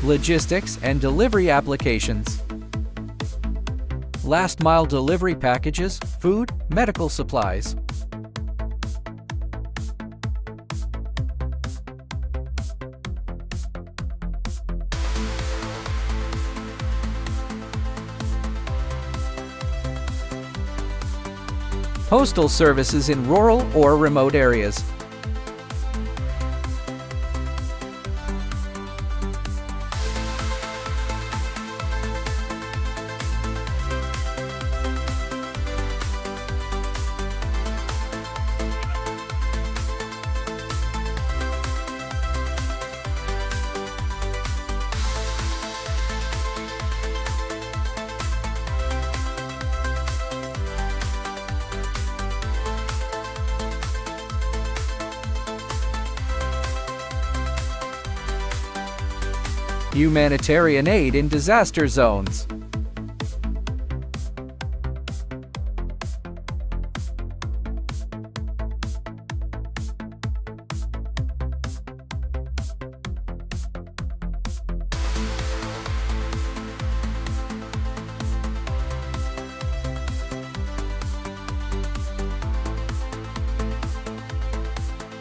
logistics and delivery applications, last-mile delivery packages, food, medical supplies, postal services in rural or remote areas, humanitarian aid in disaster zones.